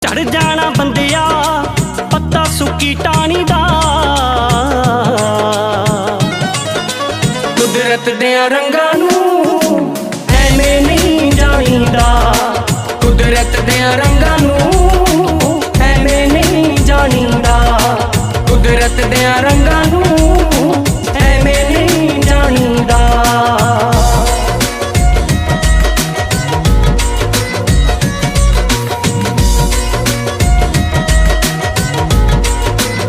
ਝੜ ਜਾਣਾ ਬੰਦਿਆ ਪੱਤਾ ਸੁੱਕੀ ਟਾਹਣੀ ਦਾ। ਕੁਦਰਤ ਦਿਆਂ ਰੰਗਾਂ ਨੂੰ ਐਵੇਂ ਨਹੀਂ ਜਾਣੀਦਾ, ਕੁਦਰਤ ਦਿਆਂ ਰੰਗਾਂ ਨੂੰ ਐਵੇਂ ਨਹੀਂ ਜਾਣੀਦਾ, ਕੁਦਰਤ ਦਿਆਂ ਰੰਗਾਂ